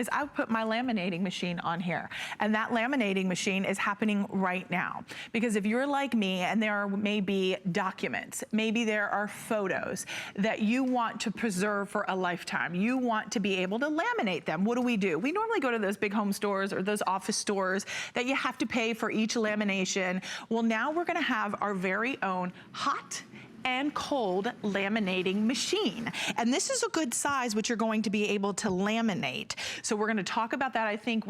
is I put my laminating machine on here. And that laminating machine is happening right now. Because if you're like me and there are maybe documents, maybe there are photos that you want to preserve for a lifetime, you want to be able to laminate them, what do? We normally go to those big home stores or those office stores that you have to pay for each lamination. Well, now we're gonna have our very own hot and cold laminating machine. And this is a good size, which you're going to be able to laminate. So we're gonna talk about that, I think,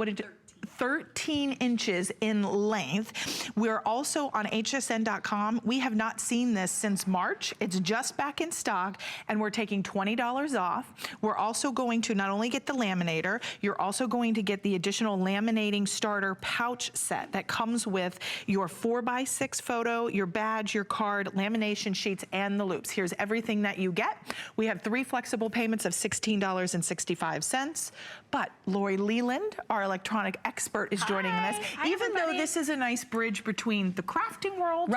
13 inches in length. We're also on hsn.com. We have not seen this since March. It's just back in stock, and we're taking $20 off. We're also going to not only get the laminator, you're also going to get the additional laminating starter pouch set that comes with your 4x6 photo, your badge, your card, lamination sheets, and the loops. Here's everything that you get. We have 3 flexible payments of $16.65. But Lori Leland, our electronic expert, is joining us. Even though this is a nice bridge between the crafting world,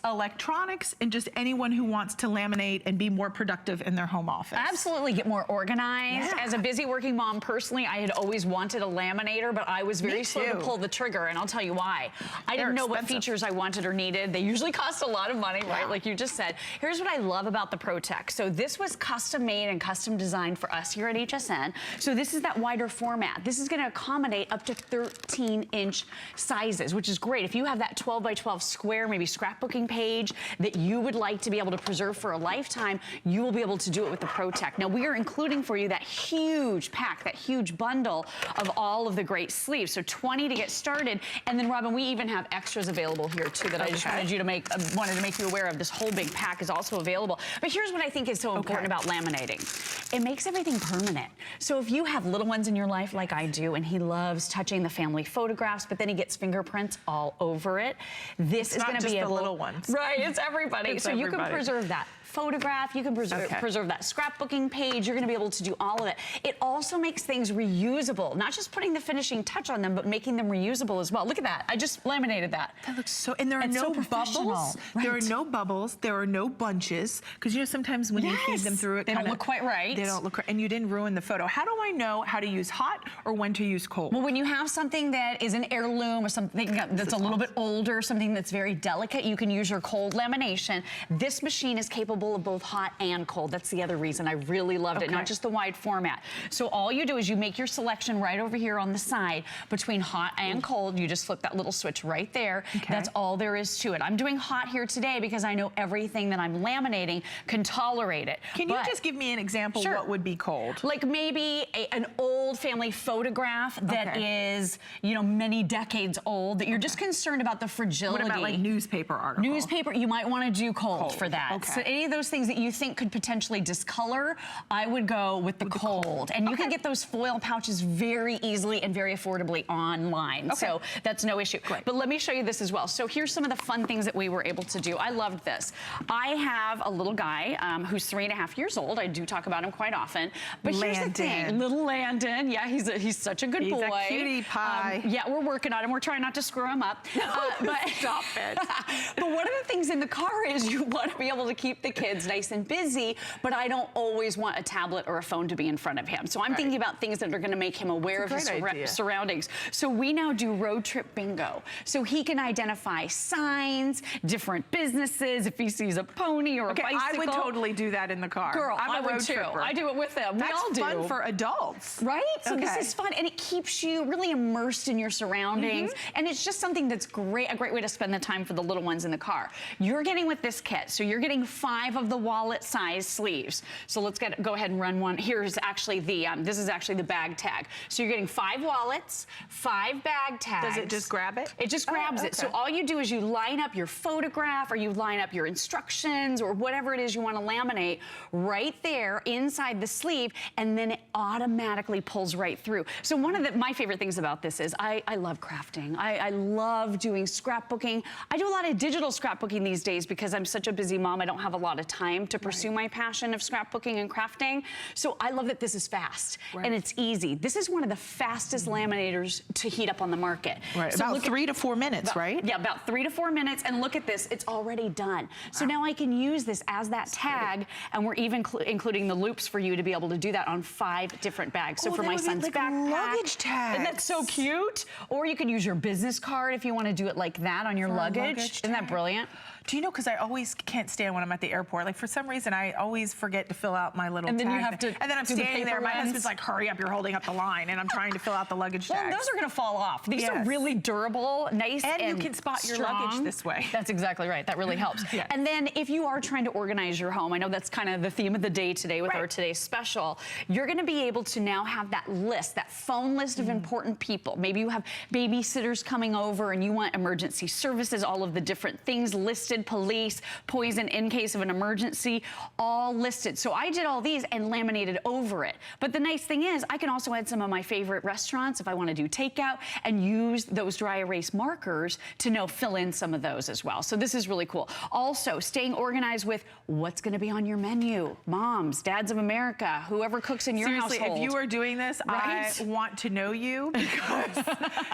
electronics, and just anyone who wants to laminate and be more productive in their home office. Absolutely, get more organized. As a busy working mom, personally, I had always wanted a laminator, but I was very slow to pull the trigger, and I'll tell you why. I didn't know what features I wanted or needed. They usually cost a lot of money, right? Like you just said. Here's what I love about the PROTEK. So this was custom made and custom designed for us here at HSN. So this is that wider format. This is gonna accommodate up to 13-inch sizes, which is great. If you have that 12 by 12 square, maybe scrapbooking page that you would like to be able to preserve for a lifetime, you will be able to do it with the PROTEK. Now we are including for you that huge pack, that huge bundle of all of the great sleeves. So 20 to get started. And then Robin, we even have extras available here too that I just wanted you to make, wanted to make you aware of. This whole big pack is also available. But here's what I think is so important about laminating. It makes everything permanent. So if you have little ones in your life like I do, and he loves touching the family photographs, but then he gets fingerprints all over it, this is going to be the little ones. Right, it's everybody. It's so everybody. You can preserve that photograph, you can preserve that scrapbooking page, you're gonna be able to do all of it. It also makes things reusable, not just putting the finishing touch on them, but making them reusable as well. Look at that, I just laminated that. That looks so, and there are no bubbles. There are no bubbles, there are no bunches, because you know sometimes when you feed them through it, they don't look quite right. They don't look right, and you didn't ruin the photo. How do I know how to use hot or when to use cold? Well, when you have something that is an heirloom or something that's a little bit older, something that's very delicate, you can use your cold lamination. This machine is capable of both hot and cold. That's the other reason I really loved it, not just the wide format. So all you do is you make your selection right over here on the side between hot and cold. You just flip that little switch right there. That's all there is to it. I'm doing hot here today because I know everything that I'm laminating can tolerate it. Can you just give me an example of what would be cold? Like maybe an old family photograph that is, you know, many decades old, that you're just concerned about the fragility. What about like newspaper article? Newspaper, you might want to do cold for that. So any of those things that you think could potentially discolor, I would go with the cold. And you can get those foil pouches very easily and very affordably online. So that's no issue. But let me show you this as well. So here's some of the fun things that we were able to do. I loved this. I have a little guy who's 3.5 years old. I do talk about him quite often. But here's the thing, little Landon. Yeah, he's such a good boy. He's a cutie pie. Yeah, we're working on him. We're trying not to screw him up. But stop it. But one of the things in the car is you want to be able to keep the kids nice and busy, but I don't always want a tablet or a phone to be in front of him. So I'm thinking about things that are going to make him aware of his surroundings. So we now do road trip bingo. So he can identify signs, different businesses, if he sees a pony or a bicycle. I would totally do that in the car. Girl, I would too. I do it with them. That's we all do. Fun for adults. Right? So this is fun, and it keeps you really immersed in your surroundings. And it's just something that's great, a great way to spend the time for the little ones in the car. You're getting with this kit, so you're getting 5 of the wallet size sleeves. So let's go ahead and run one. Here's actually the, this is actually the bag tag. So you're getting 5 wallets, 5 bag tags. Does it just grab it? It just grabs it. So all you do is you line up your photograph, or you line up your instructions, or whatever it is you want to laminate right there inside the sleeve, and then it automatically pulls right through. So one of my favorite things about this is I love crafting. I love doing scrapbooking. I do a lot of digital scrapbooking these days because I'm such a busy mom. I don't have a lot lot of time to pursue my passion of scrapbooking and crafting. So I love that this is fast and it's easy. This is one of the fastest laminators to heat up on the market. Right, so about 3 to 4 minutes, right? Yeah, about 3 to 4 minutes, and look at this, it's already done. So now I can use this as that tag, and we're even including the loops for you to be able to do that on 5 different bags. So for my son's backpack, luggage tags. Isn't that so cute? Or you can use your business card if you want to do it like that on your luggage. Isn't that brilliant? Do you know, because I always can't stand when I'm at the airport. Like, for some reason, I always forget to fill out my little and then tag you have to and then I'm standing there, my husband's like, hurry up, you're holding up the line, and I'm trying to fill out the luggage tags. Well, those are going to fall off. These are really durable, nice, and you can spot your luggage this way. That's exactly right. That really helps. And then if you are trying to organize your home, I know that's kind of the theme of the day today with our today's special, you're going to be able to now have that list, that phone list of important people. Maybe you have babysitters coming over and you want emergency services, all of the different things listed, police, poison in case of an emergency, all listed. So I did all these and laminated over it. But the nice thing is I can also add some of my favorite restaurants if I want to do takeout and use those dry erase markers to fill in some of those as well. So this is really cool. Also, staying organized with what's going to be on your menu. Moms, dads of America, whoever cooks in your household. Seriously, if you are doing this, I want to know you because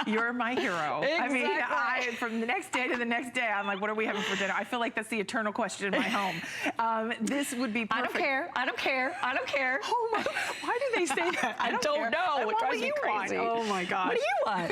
you're my hero. Exactly. I mean, from the next day to the next day, I'm like, what are we having for dinner? I feel like that's the eternal question in my home. This would be perfect. I don't care. I don't care. I don't care. Oh my, why do they say that? I don't know. It drives me crazy. Oh my gosh. What do you want?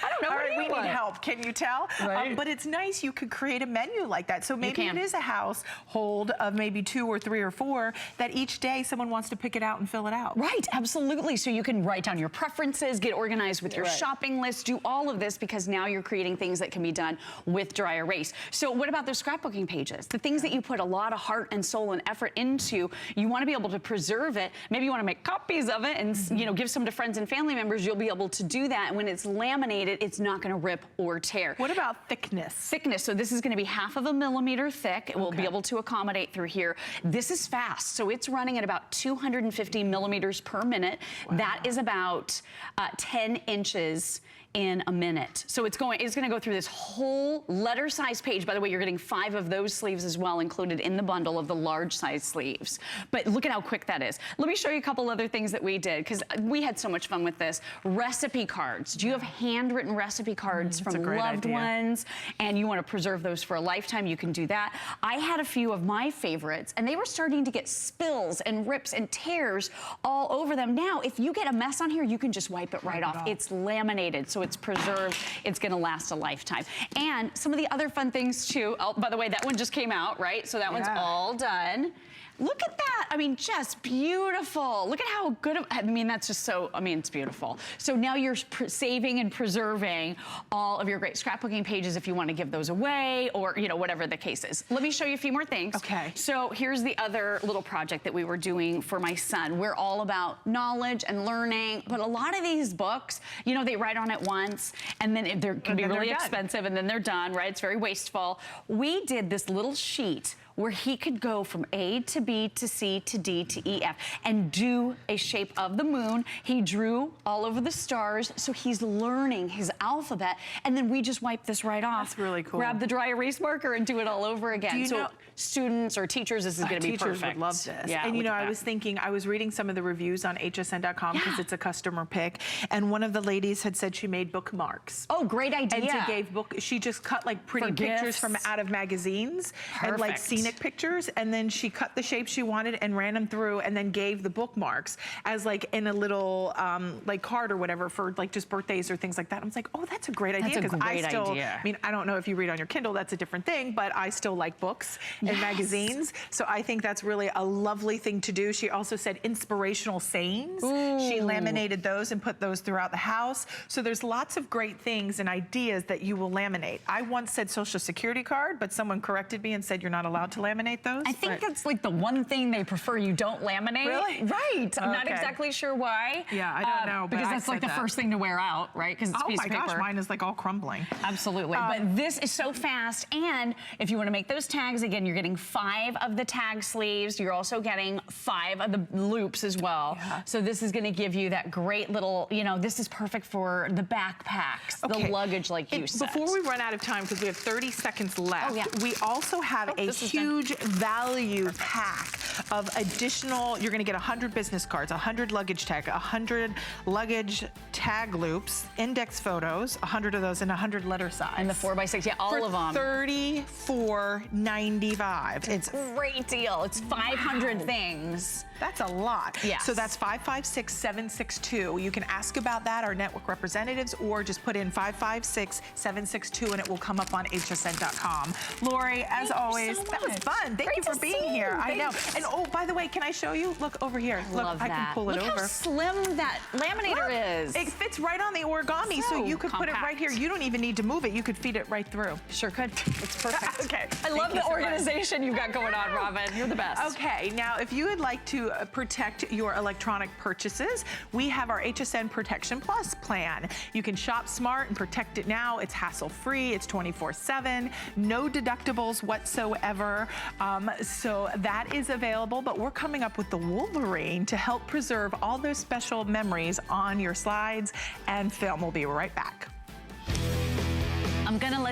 I don't know. All right, we need help. Can you tell? Right. But it's nice. You could create a menu like that. So maybe it is a household of maybe 2 or 3 or 4 that each day someone wants to pick it out and fill it out. Right, absolutely. So you can write down your preferences, get organized with your shopping list, do all of this because now you're creating things that can be done with dry erase. So what about those scrapbooking pages? The things that you put a lot of heart and soul and effort into, you want to be able to preserve it. Maybe you want to make copies of it and give some to friends and family members. You'll be able to do that. And when it's laminated, it's not going to rip or tear. What about thickness? Thickness. So this is going to be 1/2 millimeter thick. It will be able to accommodate through here. This is fast. So it's running at about 250 millimeters per minute. That is about 10 inches in a minute. So it's going to go through this whole letter size page. By the way, you're getting 5 of those sleeves as well included in the bundle of the large size sleeves. But look at how quick that is. Let me show you a couple other things that we did because we had so much fun with this. Recipe cards. Do you have handwritten recipe cards from loved ones and you want to preserve those for a lifetime? You can do that. I had a few of my favorites and they were starting to get spills and rips and tears all over them. Now, if you get a mess on here, you can just wipe it right off. It's laminated, so it's preserved. It's going to last a lifetime. And some of the other fun things too. Oh, by the way, that one just came out, right? So that one's all done. Look at that. I mean, just beautiful. Look at how good I mean, that's just so, it's beautiful. So now you're saving and preserving all of your great scrapbooking pages if you want to give those away or, whatever the case is. Let me show you a few more things. Okay. So here's the other little project that we were doing for my son. We're all about knowledge and learning, but a lot of these books, they write on it once and then they can be really expensive and then they're done, right? It's very wasteful. We did this little sheet where he could go from A to B to C to D to E, F and do a shape of the moon. He drew all over the stars, so he's learning his alphabet, and then we just wipe this right off. That's really cool. Grab the dry erase marker and do it all over again. Do you know, students or teachers, this is going to be perfect. Teachers would love this. Yeah, and I was thinking, I was reading some of the reviews on hsn.com because it's a customer pick, and one of the ladies had said she made bookmarks. Oh, great idea. And she just cut like pretty pictures from out of magazines and like scenic pictures, and then she cut the shapes she wanted and ran them through and then gave the bookmarks as like in a little like card or whatever for like just birthdays or things like that. I was like, oh, that's a great idea. That's a great idea. I mean, I don't know if you read on your Kindle, that's a different thing, but I still like books and magazines. So I think that's really a lovely thing to do. She also said inspirational sayings. She laminated those and put those throughout the house. So there's lots of great things and ideas that you will laminate. I once said Social Security card, but someone corrected me and said you're not allowed to laminate those. I think that's like the one thing they prefer you don't laminate. Really? Right. I'm not exactly sure why. Yeah, I don't know. Because that's like the first thing to wear out, right? Because it's a piece of paper. Oh my gosh, mine is like all crumbling. Absolutely. But this is so fast. And if you want to make those tags, again, you're getting 5 of the tag sleeves. You're also getting 5 of the loops as well. Yeah. So this is going to give you that great little, this is perfect for the backpacks, the luggage like you said. Before we run out of time, because we have 30 seconds left, we also have a huge huge value pack of additional, you're gonna get 100 business cards, 100 luggage tag, 100 luggage tag loops, index photos, 100 of those, and 100 letter size. And the 4x6, yeah, all of them. $34.95. It's a great deal. It's 500 things. That's a lot. Yes. So that's 556762. You can ask about that, our network representatives, or just put in 556762 and it will come up on hsn.com. Lori, as always, so that was fun. Thank you for being here. I know. And oh, by the way, can I show you? Look over here. Look, I can pull it over. Look how slim that laminator is. It fits right on the origami, so you could put it right here. You don't even need to move it. You could feed it right through. Sure could. It's perfect. Okay. I love the organization you've got going on, Robin. You're the best. Okay, now if you would like to protect your electronic purchases, we have our HSN Protection Plus plan. You can shop smart and protect it now. It's hassle-free. It's 24/7. No deductibles whatsoever. So that is available, but we're coming up with the Wolverine to help preserve all those special memories on your slides and film. We'll be right back. I'm gonna let